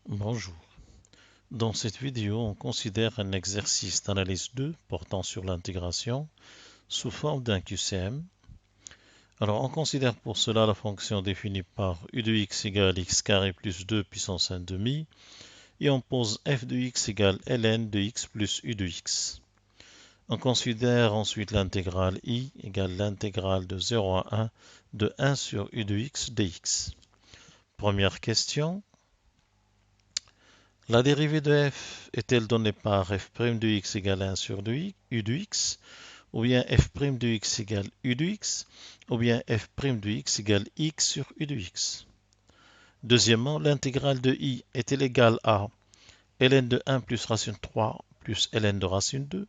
Bonjour. Dans cette vidéo, on considère un exercice d'analyse 2 portant sur l'intégration sous forme d'un QCM. Alors, on considère pour cela la fonction définie par u de x égale x carré plus 2 puissance 1 demi et on pose f de x égale ln de x plus u de x. On considère ensuite l'intégrale I égale l'intégrale de 0 à 1 de 1 sur u de x dx. Première question. La dérivée de f est-elle donnée par f' de x égale 1 sur u de x, ou bien f' de x égale u de x, ou bien f' de x égale x sur u de x? Deuxièmement, l'intégrale de I est-elle égale à ln de 1 plus racine 3 plus ln de racine 2,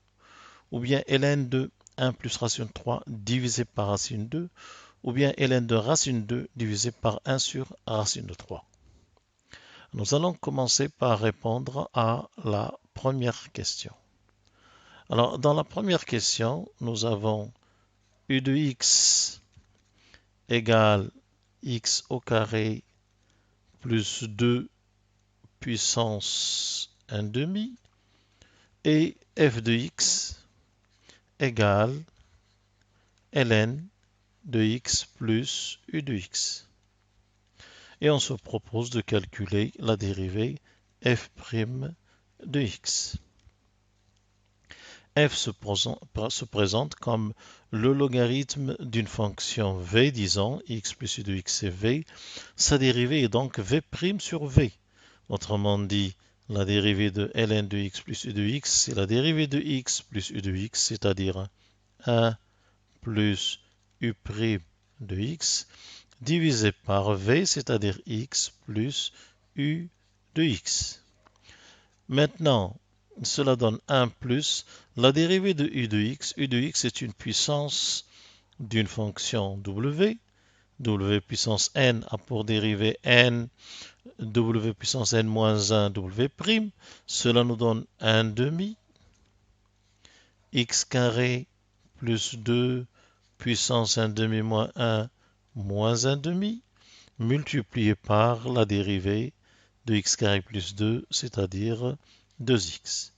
ou bien ln de 1 plus racine 3 divisé par racine 2, ou bien ln de racine 2 divisé par 1 sur racine de 3? Nous allons commencer par répondre à la première question. Alors, dans la première question, nous avons u de x égale x au carré plus 2 puissance 1 demi et f de x égale ln de x plus u de x. Et on se propose de calculer la dérivée f' de x. F se présente comme le logarithme d'une fonction v, disons x plus u de x c'est v. Sa dérivée est donc v' sur v. Autrement dit, la dérivée de ln de x plus u de x, c'est la dérivée de x plus u de x, c'est-à-dire 1 plus u' de x, divisé par v, c'est-à-dire x plus u de x. Maintenant, cela donne 1 plus la dérivée de u de x. U de x est une puissance d'une fonction w. W puissance n a pour dérivée n, w puissance n moins 1, w'. Cela nous donne 1 demi. X carré plus 2 puissance 1 demi moins 1 moins 1 demi multiplié par la dérivée de x carré plus 2, c'est-à-dire 2x.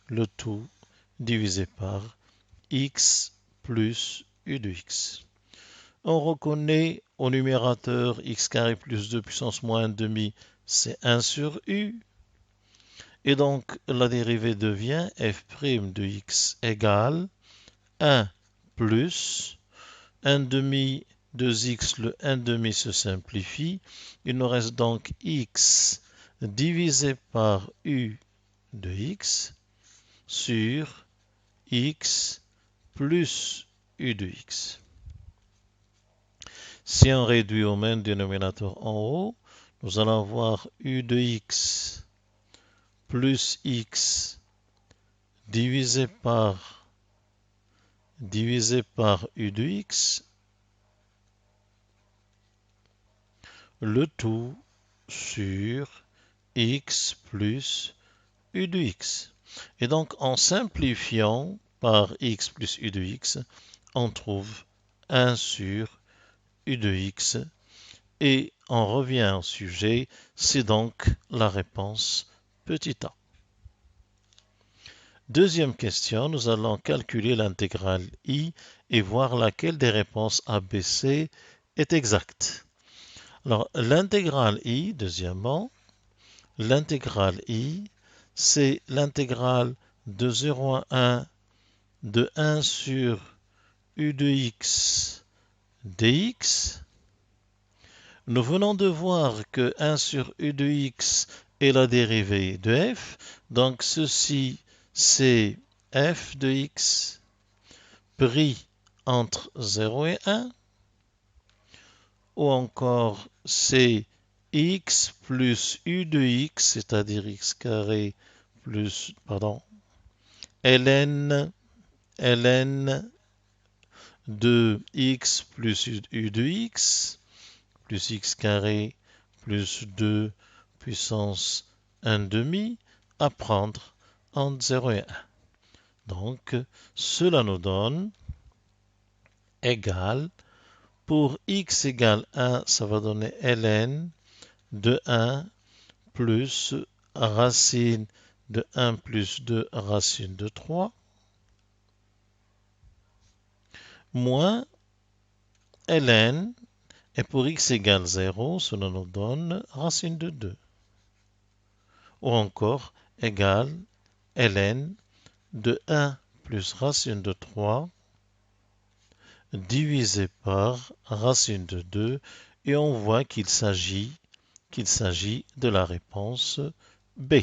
Le tout divisé par x plus u de x. On reconnaît au numérateur x carré plus 2 puissance moins 1 demi, c'est 1 sur u. Et donc la dérivée devient f' de x égale 1 plus 1 demi 2x, le 1 demi se simplifie. Il nous reste donc x divisé par u de x sur x plus u de x. Si on réduit au même dénominateur en haut, nous allons avoir u de x plus x divisé par u de x, le tout sur x plus u de x. Et donc, en simplifiant par x plus u de x, on trouve 1 sur u de x. Et on revient au sujet, c'est donc la réponse petit a. Deuxième question, nous allons calculer l'intégrale I et voir laquelle des réponses A, B, C est exacte. Alors, l'intégrale I, deuxièmement, l'intégrale I, c'est l'intégrale de 0 à 1 de 1 sur u de x dx. Nous venons de voir que 1 sur u de x est la dérivée de f. Donc ceci, c'est f de x pris entre 0 et 1. Ou encore c'est x plus u de x, c'est-à-dire x carré plus, ln de x plus u de x, plus x carré plus 2 puissance 1 demi, à prendre entre 0 et 1. Donc, cela nous donne égal, pour x égale 1, ça va donner ln de 1 plus racine de 1 plus 2 racine de 3, moins ln, et pour x égale 0, cela nous donne racine de 2. Ou encore égale ln de 1 plus racine de 3 divisé par racine de 2, et on voit qu'il s'agit de la réponse B.